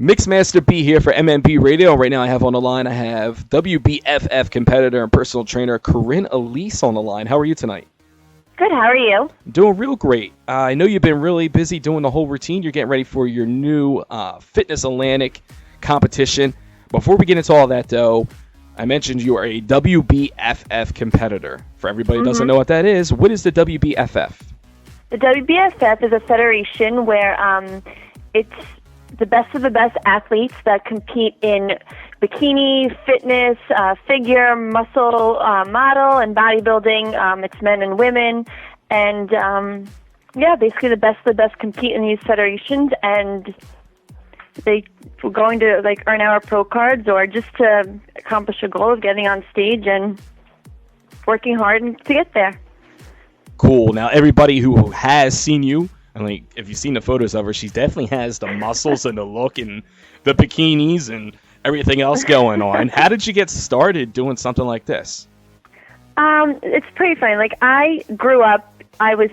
Mixmaster B here for MMB Radio. Right now I have on the line, I have WBFF competitor and personal trainer Coryn Elise on the line. How are you tonight? Good, how are you? Doing real great. I know you've been really busy doing the whole routine. You're getting ready for your new Fitness Atlantic competition. Before we get into all that, though, I mentioned you are a WBFF competitor. For everybody who doesn't know what that is, what is the WBFF? The WBFF is a federation where it's the best of the best athletes that compete in bikini, fitness, figure, muscle, model, and bodybuilding. It's men and women. And, basically the best of the best compete in these federations. And we're going to, earn our pro cards or just to accomplish a goal of getting on stage and working hard to get there. Cool. Now, everybody who has seen you, and if you've seen the photos of her, she definitely has the muscles and the look and the bikinis and everything else going on. How did you get started doing something like this? It's pretty funny. I grew up, I was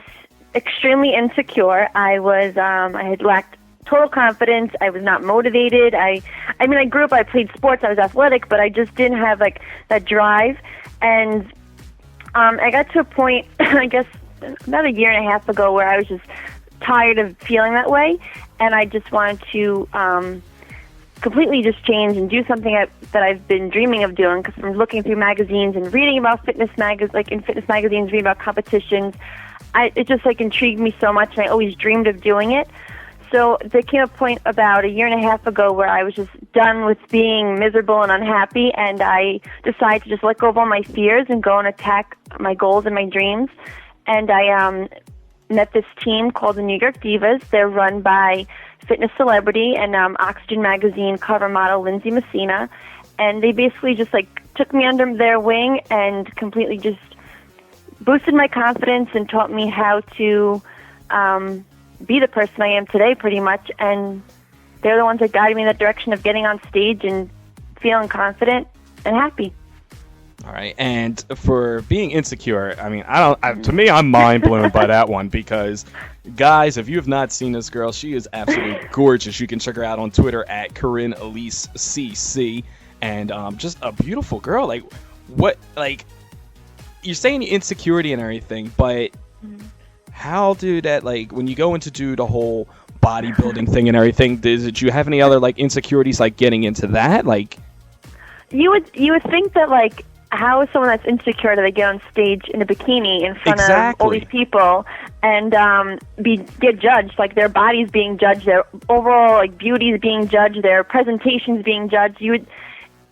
extremely insecure. I had lacked total confidence. I was not motivated. I grew up, I played sports, I was athletic, but I just didn't have that drive. And I got to a point, I guess, about a year and a half ago where I was just tired of feeling that way, and I just wanted to completely just change and do something that I've been dreaming of doing, because from looking through magazines and reading about fitness in fitness magazines, reading about competitions, it just intrigued me so much, and I always dreamed of doing it. So there came a point about a year and a half ago where I was just done with being miserable and unhappy, and I decided to just let go of all my fears and go and attack my goals and my dreams. And I met this team called the New York Divas. They're run by fitness celebrity and Oxygen magazine cover model Lindsay Messina, and they basically just took me under their wing and completely just boosted my confidence and taught me how to be the person I am today, pretty much. And they're the ones that guided me in that direction of getting on stage and feeling confident and happy. All right, and for being insecure, to me, I'm mind blown by that one, because, guys, if you have not seen this girl, she is absolutely gorgeous. You can check her out on Twitter at Coryn Elise CC, and just a beautiful girl. You're saying insecurity and everything, but how do that, when you go into do the whole bodybuilding thing and everything, did you have any other insecurities getting into that? You would think that how is someone that's insecure that they get on stage in a bikini in front of all these people and get judged, their bodies being judged, their overall beauty is being judged, their presentations being judged. You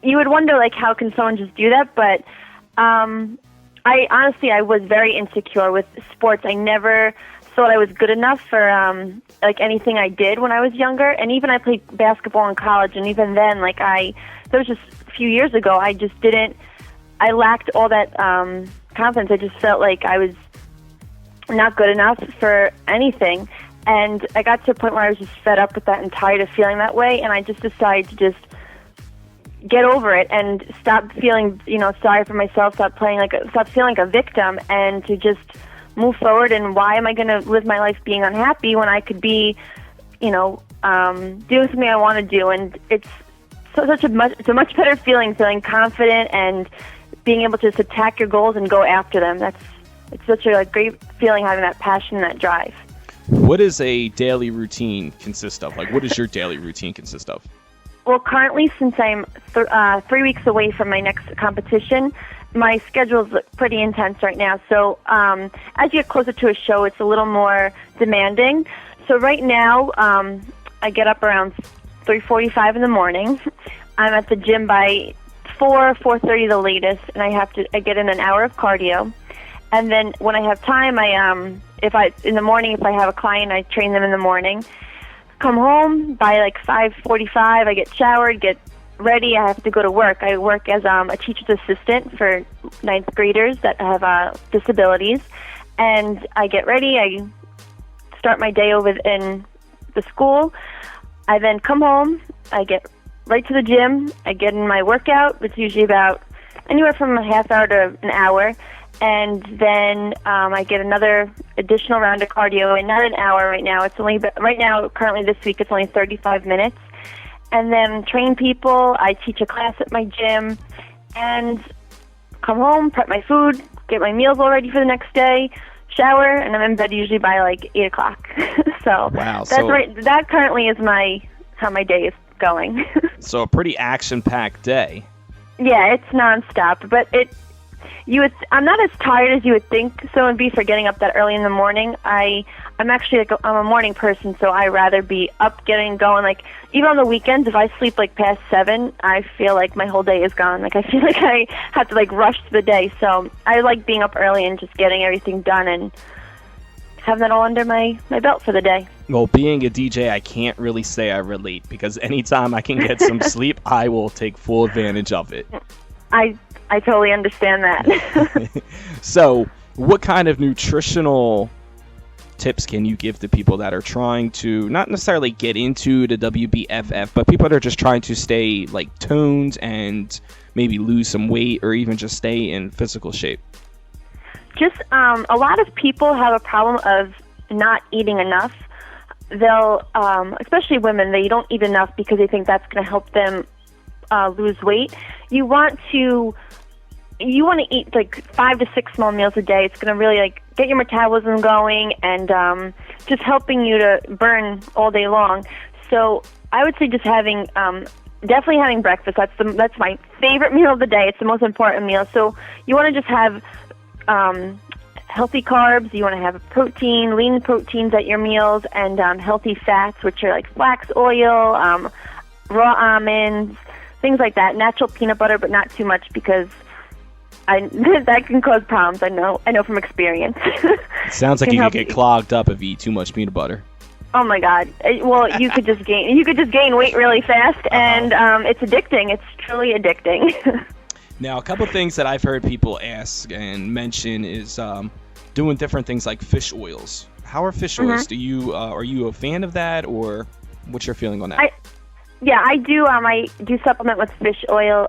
would wonder how can someone just do that? But I was very insecure with sports. I never thought I was good enough for anything I did when I was younger, and even I played basketball in college, and even then that was just a few years ago. I lacked all that confidence. I just felt like I was not good enough for anything. And I got to a point where I was just fed up with that and tired of feeling that way. And I just decided to just get over it and stop feeling, sorry for myself, stop feeling like a victim, and to just move forward. And why am I going to live my life being unhappy when I could be, doing something I want to do? And it's a much better feeling confident and being able to just attack your goals and go after them. It's such a great feeling, having that passion and that drive. What does a daily routine consist of? What does your daily routine consist of? Well, currently, since I'm 3 weeks away from my next competition, my schedule is pretty intense right now. So as you get closer to a show, it's a little more demanding. So right now, I get up around 3:45 in the morning. I'm at the gym by 4:30 the latest, and I get in an hour of cardio. And then when I have time, in the morning, if I have a client, I train them in the morning. Come home by 5:45, I get showered, get ready, I have to go to work. I work as a teacher's assistant for 9th graders that have disabilities. And I get ready, I start my day over in the school. I then come home, I get right to the gym, I get in my workout, it's usually about anywhere from a half hour to an hour, and then I get another additional round of cardio, and not an hour right now. It's only, right now, currently this week, it's only 35 minutes, and then train people. I teach a class at my gym, and come home, prep my food, get my meals all ready for the next day, shower, and I'm in bed usually by like 8 o'clock. So wow, that currently is how my day is going. So a pretty action-packed day. Yeah, it's nonstop, but I'm not as tired as you would think so would be for getting up that early in the morning. I'm actually I'm a morning person, so I rather be up, getting going. Like even on the weekends, if I sleep like past 7, I feel like my whole day is gone. Like I feel like I have to like rush through the day. So I like being up early and just getting everything done and having that all under my belt for the day. Well, being a DJ, I can't really say I relate, because anytime I can get some sleep, I will take full advantage of it. I totally understand that. So, what kind of nutritional tips can you give to people that are trying to not necessarily get into the WBFF, but people that are just trying to stay like toned and maybe lose some weight or even just stay in physical shape? Just a lot of people have a problem of not eating enough. They'll, especially women, they don't eat enough because they think that's going to help them lose weight. You want to eat like 5 to 6 small meals a day. It's going to really like get your metabolism going and just helping you to burn all day long. So I would say just having definitely having breakfast. That's my favorite meal of the day. It's the most important meal. So you want to just have healthy carbs. You want to have protein, lean proteins at your meals, and healthy fats, which are like flax oil, raw almonds, things like that. Natural peanut butter, but not too much, because that can cause problems. I know from experience. It sounds like you could get clogged up if you eat too much peanut butter. Oh my God! Well, you could just gain weight really fast, and it's addicting. It's truly addicting. Now, a couple things that I've heard people ask and mention is doing different things like fish oils. How are fish oils? Are you a fan of that, or what's your feeling on that? I do. I do supplement with fish oil.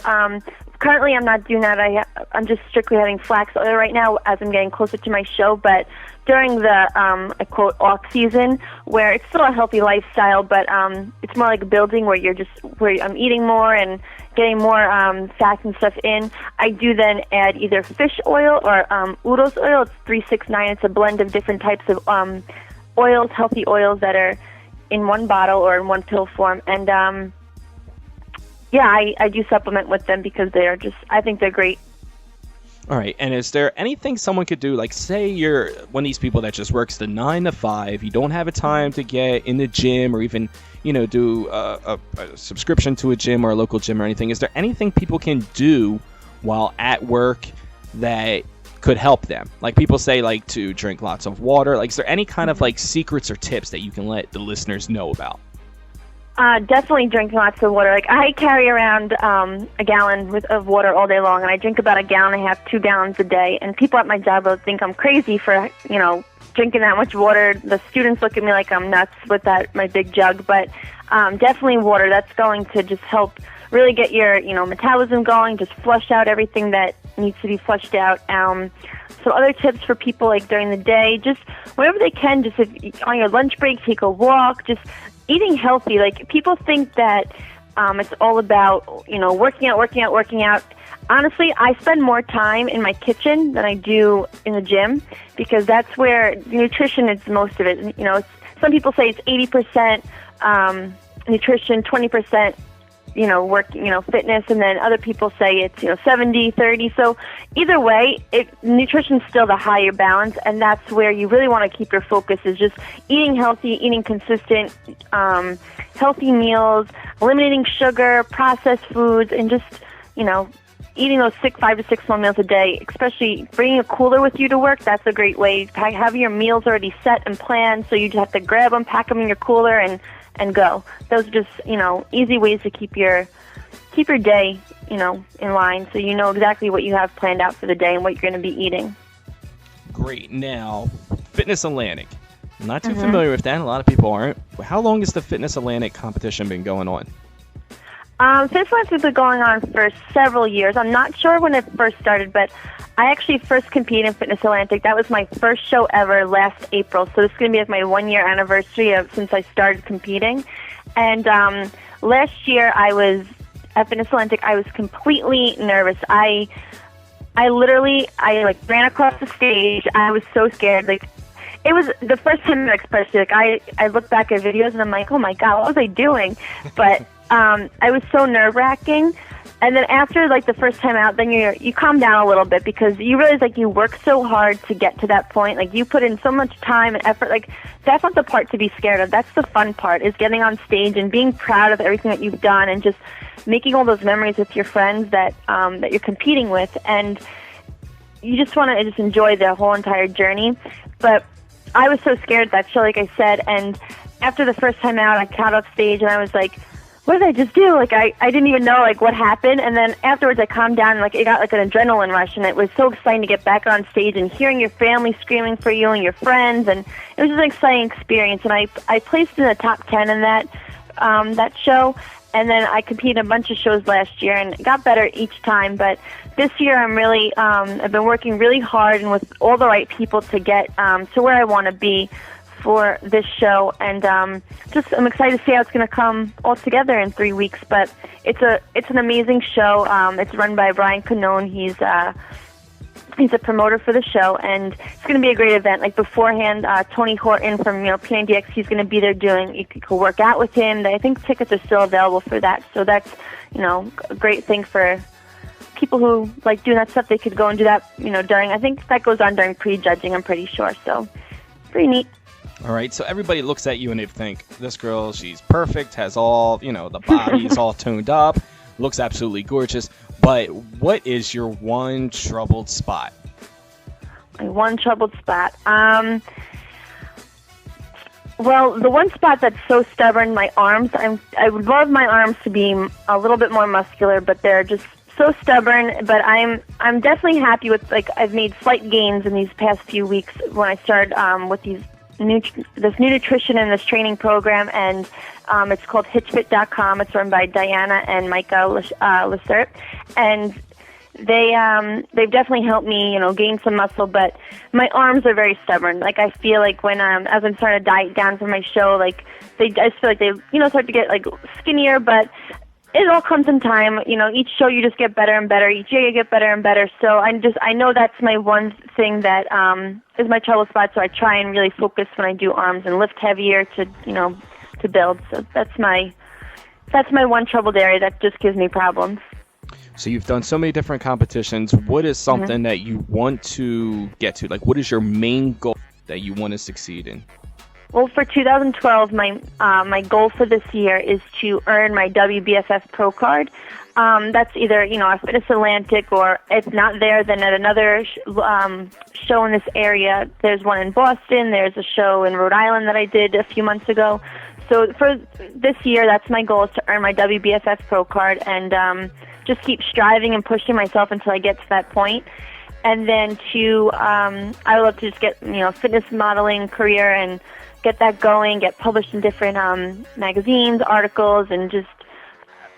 Currently, I'm not doing that. I'm just strictly having flax oil right now as I'm getting closer to my show. But during the I quote off season, where it's still a healthy lifestyle, but it's more like building where I'm eating more and getting more fats and stuff in. I do then add either fish oil or Udo's oil. It's 369. It's a blend of different types of oils, healthy oils that are in one bottle or in one pill form. And I do supplement with them because I think they're great. All right, and is there anything someone could do? Like, say you're one of these people that just works the 9 to 5. You don't have a time to get in the gym or even, do a subscription to a gym or a local gym or anything. Is there anything people can do while at work that could help them? Like, people say, like, to drink lots of water. Like, is there any kind of, like, secrets or tips that you can let the listeners know about? Definitely drink lots of water. Like, I carry around a gallon of water all day long, and I drink about 1.5 gallons, 2 gallons a day. And people at my job will think I'm crazy for, drinking that much water. The students look at me like I'm nuts with my big jug. But definitely water. That's going to just help really get your, metabolism going, just flush out everything that needs to be flushed out. So other tips for people, like during the day, just whenever they can, just on your lunch break, take a walk, just eating healthy. Like, people think that it's all about, working out. Honestly, I spend more time in my kitchen than I do in the gym, because that's where nutrition is most of it. Some people say it's 80% nutrition, 20% work, fitness, and then other people say it's 70-30. So either way, nutrition's still the higher balance, and that's where you really want to keep your focus, is just eating healthy, eating consistent, healthy meals, eliminating sugar, processed foods, and just eating those 5 to 6 small meals a day. Especially bringing a cooler with you to work. That's a great way. Have your meals already set and planned, so you just have to grab them, pack them in your cooler, and go. Those are just, easy ways to keep your day, in line, so you know exactly what you have planned out for the day and what you're going to be eating. Great. Now, Fitness Atlantic. I'm not too familiar with that. A lot of people aren't. How long has the Fitness Atlantic competition been going on? Fitness Atlantic has been going on for several years. I'm not sure when it first started, but I actually first competed in Fitness Atlantic. That was my first show ever last April. So this is going to be like my 1-year anniversary since I started competing. And last year I was at Fitness Atlantic. I was completely nervous. I like ran across the stage. I was so scared. Like, it was the first time, especially. Like, I look back at videos and I'm like, oh my God, what was I doing? But I was so nerve-wracking. And then after, like, the first time out, then you calm down a little bit, because you realize, like, you work so hard to get to that point. Like, you put in so much time and effort. Like, that's not the part to be scared of. That's the fun part, is getting on stage and being proud of everything that you've done and just making all those memories with your friends that you're competing with. And you just want to just enjoy the whole entire journey. But I was so scared that show, like I said. And after the first time out, I got off stage and I was like, what did I just do? Like, I didn't even know, like, what happened. And then afterwards I calmed down, and, like, it got, like, an adrenaline rush, and it was so exciting to get back on stage and hearing your family screaming for you and your friends, and it was just an exciting experience. And I placed in the top 10 in that show, and then I competed in a bunch of shows last year and got better each time. But this year I'm really, I've been working really hard and with all the right people to get to where I want to be for this show, and I'm excited to see how it's going to come all together in 3 weeks. But it's an amazing show. It's run by Brian Canone. He's a promoter for the show, and it's going to be a great event. Like, beforehand, Tony Horton from P90X, he's going to be there you can work out with him. I think tickets are still available for that, so that's a great thing for people who like doing that stuff. They could go and do that during. I think that goes on during pre-judging. I'm pretty sure, so pretty neat. All right, so everybody looks at you and they think, this girl, she's perfect, has all, the body's all toned up, looks absolutely gorgeous. But what is your one troubled spot? My one troubled spot? Well, the one spot that's so stubborn, my arms. I would love my arms to be a little bit more muscular, but they're just so stubborn. But I'm definitely happy with, like, I've made slight gains in these past few weeks when I started with this new nutrition and this training program, and it's called HitchFit.com. It's run by Diana and Micah Lissert, and they've definitfinitely helped me, gain some muscle. But my arms are very stubborn. Like, I feel like when as I'm starting to diet down for my show, like, I just feel like they start to get, like, skinnier. But it all comes in time. Each show you just get better and better. Each year you get better and better. So I know that's my one thing that is my trouble spot. So I try and really focus when I do arms and lift heavier to build. So that's my one troubled area that just gives me problems. So you've done so many different competitions. What is something that you want to get to? Like, what is your main goal that you want to succeed in? Well, for 2012, my goal for this year is to earn my WBFF Pro card. That's either, at Fitness Atlantic, or if not there, then at another show in this area. There's one in Boston. There's a show in Rhode Island that I did a few months ago. So for this year, that's my goal, is to earn my WBFF Pro card, and just keep striving and pushing myself until I get to that point. And then I would love to just get, fitness modeling career and get that going, get published in different magazines, articles, and just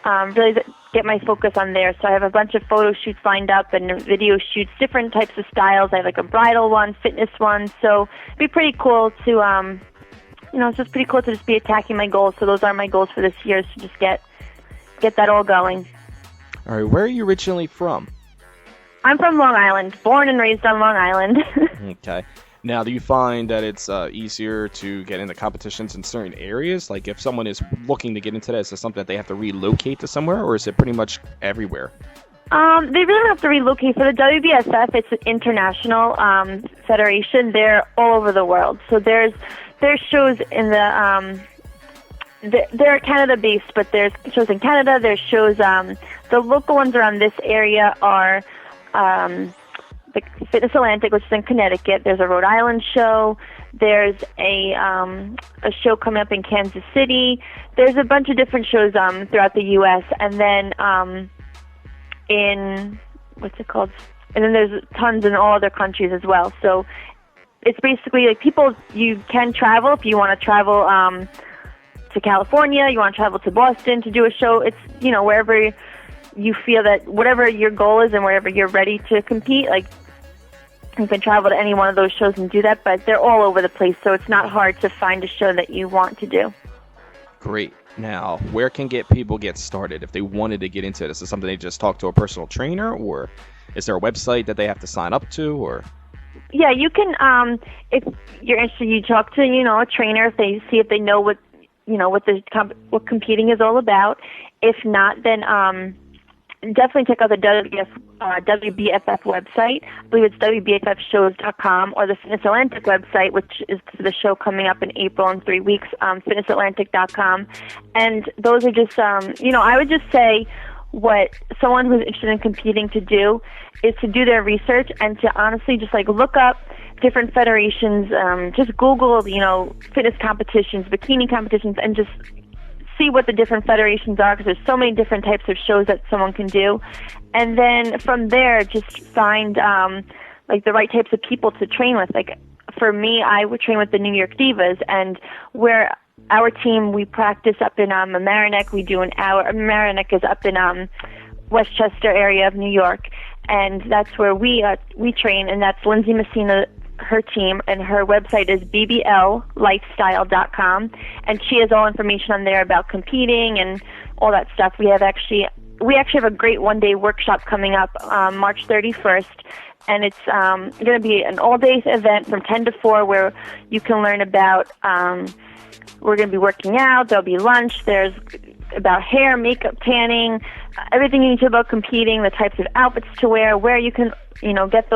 really get my focus on there. So I have a bunch of photo shoots lined up and video shoots, different types of styles. I have, like, a bridal one, fitness one. So it'd be pretty cool to, it's just pretty cool to just be attacking my goals. So those are my goals for this year, is to just get that all going. All right, where are you originally from? I'm from Long Island, born and raised on Long Island. Okay. Now, do you find that it's easier to get into competitions in certain areas? Like, if someone is looking to get into that, is this something that they have to relocate to somewhere, or is it pretty much everywhere? They really don't have to relocate. For the WBFF, it's an international federation. They're all over the world. So there's shows in they're Canada-based, but there's shows in Canada. There's shows, the local ones around this area are the Fitness Atlantic, which is in Connecticut. There's a Rhode Island show. There's a show coming up in Kansas City. There's a bunch of different shows throughout the U.S. And then in, what's it called? And then there's tons in all other countries as well. So it's basically like people, you can travel if you want to travel to California, you want to travel to Boston to do a show. It's, wherever you feel that, whatever your goal is and wherever you're ready to compete, like, you can travel to any one of those shows and do that, but they're all over the place, so it's not hard to find a show that you want to do. Great. Now, where can people get started if they wanted to get into this? Is it something they just talk to a personal trainer, or is there a website that they have to sign up to, or? Yeah, you can. If you're interested, you talk to a trainer if they see if they know what what competing is all about. If not, then definitely check out the WBFF website. I believe it's WBFFshows.com, or the Fitness Atlantic website, which is the show coming up in April in 3 weeks, fitnessatlantic.com. And those are just, I would just say what someone who's interested in competing to do is to do their research and to honestly just look up different federations, just Google, fitness competitions, bikini competitions, and just see what the different federations are, because there's so many different types of shows that someone can do. And then from there, just find the right types of people to train with. Like for me, I would train with the New York Divas, and where our team, we practice up in Mamaroneck. We do an hour. Mamaroneck is up in Westchester area of New York, and that's where we train, and that's Lindsay Messina, her team, and her website is bblifestyle.com, and she has all information on there about competing and all that stuff. We actually have a great one-day workshop coming up March 31st, and it's going to be an all-day event from 10 to 4 where you can learn about, we're going to be working out, there'll be lunch, there's about hair, makeup, tanning, everything you need to know about competing, the types of outfits to wear, where you can get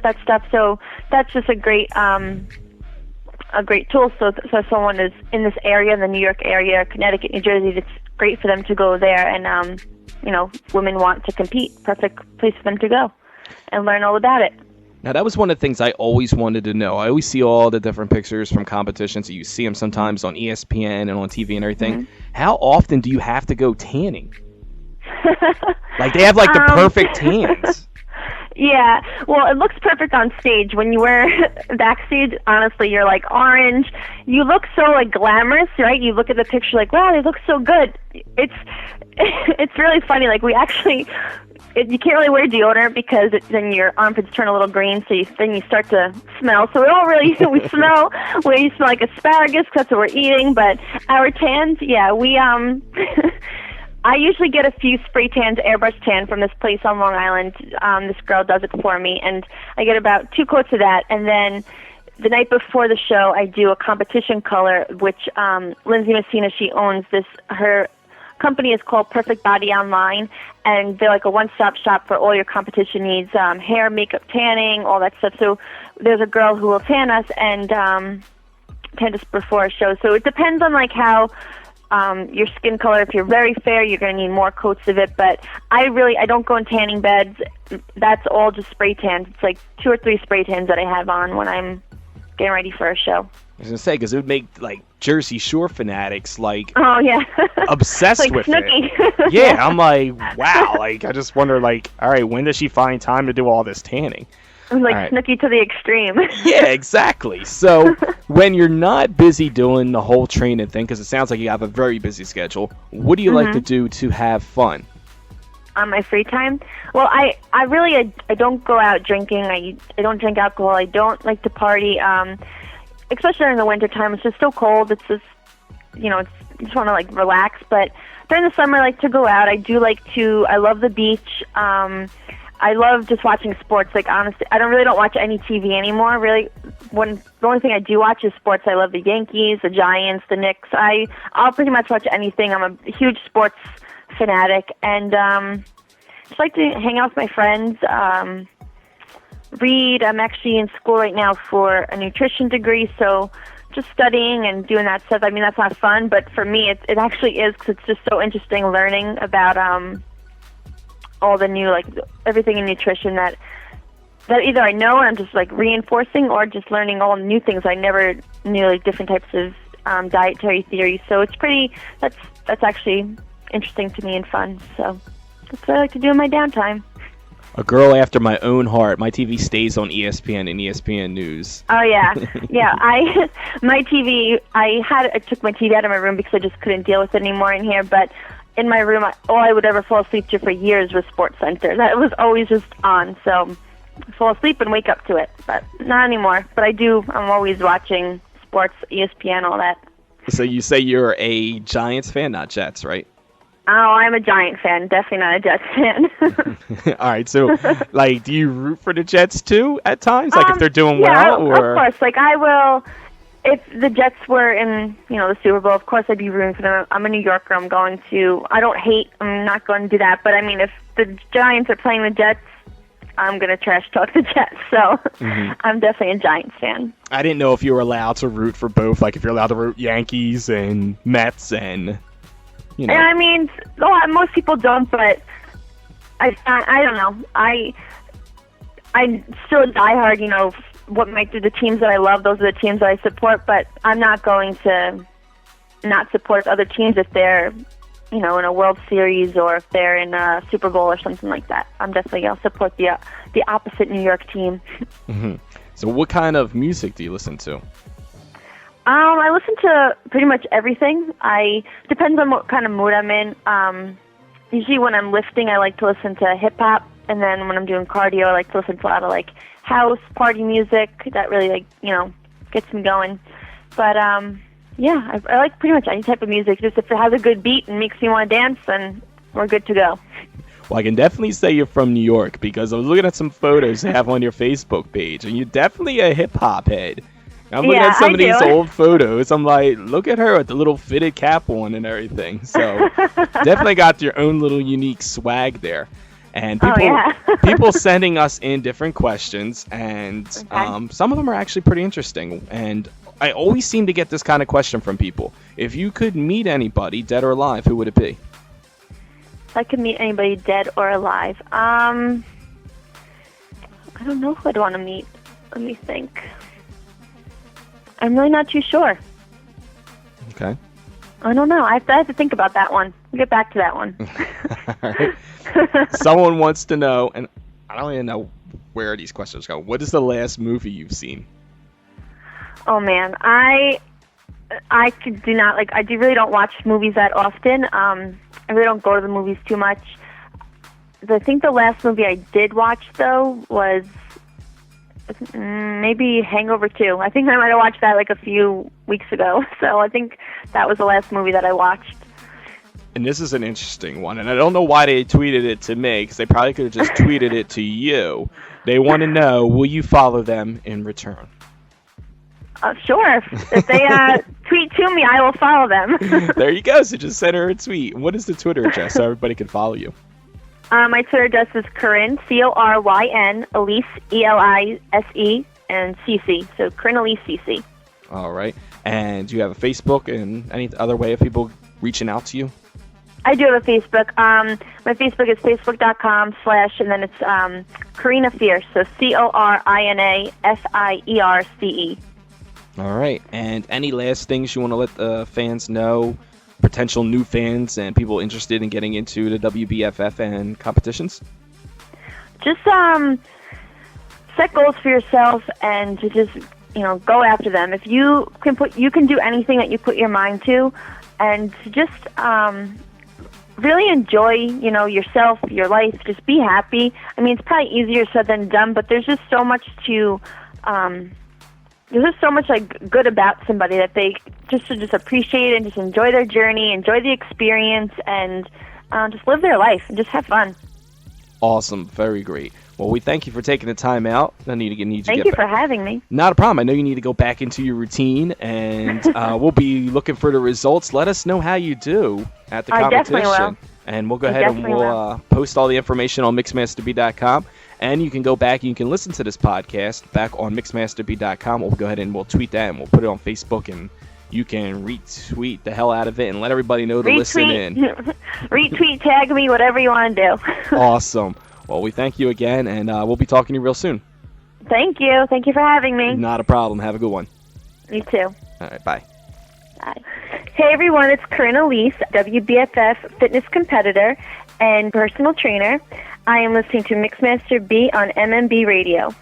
that stuff. So that's just a great tool. So someone is in this area, in the New York area, Connecticut, New Jersey, it's great for them to go there. And women want to compete. Perfect place for them to go and learn all about it. Now, that was one of the things I always wanted to know. I always see all the different pictures from competitions. You see them sometimes on ESPN and on TV and everything. Mm-hmm. How often do you have to go tanning? They have the perfect tans. Yeah, well, it looks perfect on stage. When you wear backstage, honestly, you're orange. You look so glamorous, right? You look at the picture wow, they look so good. It's really funny. We actually, you can't really wear deodorant because then your armpits turn a little green, so then you start to smell. So we smell. We smell like asparagus because that's what we're eating. But our tans, yeah, we I usually get a few spray tans, airbrush tan from this place on Long Island. This girl does it for me, and I get about 2 coats of that. And then the night before the show, I do a competition color, which Lindsay Messina, she owns this. Her company is called Perfect Body Online, and they're a one-stop shop for all your competition needs, hair, makeup, tanning, all that stuff. So there's a girl who will tan us and tan us before a show. So it depends on how your skin color. If you're very fair, you're going to need more coats of it. But I don't go in tanning beds. That's all just spray tans. It's 2 or 3 spray tans that I have on when I'm getting ready for a show. I was going to say, because it would make Jersey Shore fanatics oh yeah, obsessed with Snooki. It. Yeah, I'm wow. I just wonder all right, when does she find time to do all this tanning? Right. Snooki to the extreme. Yeah, exactly. So when you're not busy doing the whole training thing, because it sounds like you have a very busy schedule, what do you like to do to have fun? On my free time? Well, I really don't go out drinking. I don't drink alcohol. I don't like to party. Especially during the winter time. It's just so cold. It's just, you just want to relax. But during the summer, I like to go out. I love the beach. I love just watching sports. Honestly, I don't watch any TV anymore. Really, the only thing I do watch is sports. I love the Yankees, the Giants, the Knicks. I'll pretty much watch anything. I'm a huge sports fanatic, and just like to hang out with my friends, read. I'm actually in school right now for a nutrition degree, so just studying and doing that stuff. I mean, that's not fun, but for me, it actually is, because it's just so interesting learning about all the new, everything in nutrition that either I know and I'm just reinforcing, or just learning all new things I never knew, different types of dietary theories. So it's that's actually interesting to me and fun. So that's what I like to do in my downtime. A girl after my own heart. My TV stays on ESPN and ESPN News. Oh yeah, yeah. I took my TV out of my room because I just couldn't deal with it anymore in here. But in my room, all I would ever fall asleep to for years was Sports Center. That was always just on. So I fall asleep and wake up to it, but not anymore. But I'm always watching sports, ESPN, all that. So you say you're a Giants fan, not Jets, right? Oh, I'm a Giant fan, definitely not a Jets fan. All right, so like, do you root for the Jets too at times? Like, if they're doing yeah, well, or of course. Like, I will. If the Jets were in, the Super Bowl, of course I'd be rooting for them. I'm a New Yorker. I'm not going to do that. But I mean, if the Giants are playing the Jets, I'm going to trash talk the Jets. So I'm definitely a Giants fan. I didn't know if you were allowed to root for both. Like, if you're allowed to root Yankees and Mets and. And I mean, most people don't, but I don't know. I'm still a diehard, the teams that I love, those are the teams that I support, but I'm not going to not support other teams if they're, in a World Series or if they're in a Super Bowl or something like that. I'm definitely going to support the opposite New York team. Mm-hmm. So what kind of music do you listen to? I listen to pretty much everything. Depends on what kind of mood I'm in. Usually when I'm lifting, I like to listen to hip-hop, and then when I'm doing cardio, I like to listen to a lot of, house, party music. That really, gets me going. But, I like pretty much any type of music. Just if it has a good beat and makes me want to dance, then we're good to go. Well, I can definitely say you're from New York, because I was looking at some photos you have on your Facebook page, and you're definitely a hip-hop head. I'm looking at some of these old photos. I'm like, look at her with the little fitted cap on and everything. So definitely got your own little unique swag there. And people sending us in different questions, and some of them are actually pretty interesting. And I always seem to get this kind of question from people. If you could meet anybody, dead or alive, who would it be? If I could meet anybody dead or alive, I don't know who I'd want to meet. Let me think. I'm really not too sure. Okay. I don't know. I have to think about that one. We'll get back to that one. All right. Someone wants to know, and I don't even know where these questions go. What is the last movie you've seen? Oh man, I really don't watch movies that often. I really don't go to the movies too much. I think the last movie I did watch though was maybe Hangover 2. I think I might have watched that a few weeks ago. So I think that was the last movie that I watched. And this is an interesting one, and I don't know why they tweeted it to me, because they probably could have just tweeted it to you. They want to know, will you follow them in return? Sure. If they tweet to me, I will follow them. There you go. So just send her a tweet. What is the Twitter address so everybody can follow you? My Twitter address is Coryn, Coryn, Elise, Elise, and CC. So Coryn Elise CC. All right. And do you have a Facebook and any other way of people reaching out to you? I do have a Facebook. My Facebook is facebook.com/ and then it's Corina Fierce. So CORINAFIERCE. All right. And any last things you want to let the fans know? Potential new fans and people interested in getting into the WBFF and competitions? Just set goals for yourself and to just go after them. If you can do anything that you put your mind to, and just really enjoy yourself, your life. Just be happy. I mean, it's probably easier said than done, but there's just so much to there's just so much good about somebody that they should just appreciate and just enjoy their journey, enjoy the experience, and just live their life and just have fun. Awesome. Very great. Well, we thank you for taking the time out. Thank you for having me. Not a problem. I know you need to go back into your routine, and we'll be looking for the results. Let us know how you do at the competition. I definitely will. And we'll go ahead and we'll post all the information on mixmasterb.com. And you can go back and you can listen to this podcast back on mixmasterb.com. We'll go ahead and we'll tweet that and we'll put it on Facebook, and you can retweet the hell out of it and let everybody know to listen in. Retweet, tag me, whatever you want to do. Awesome. Well, we thank you again, and we'll be talking to you real soon. Thank you. Thank you for having me. Not a problem. Have a good one. You too. All right. Bye. Bye. Hey, everyone. It's Coryn Elise, WBFF fitness competitor and personal trainer. I am listening to Mixmaster B on MMB Radio.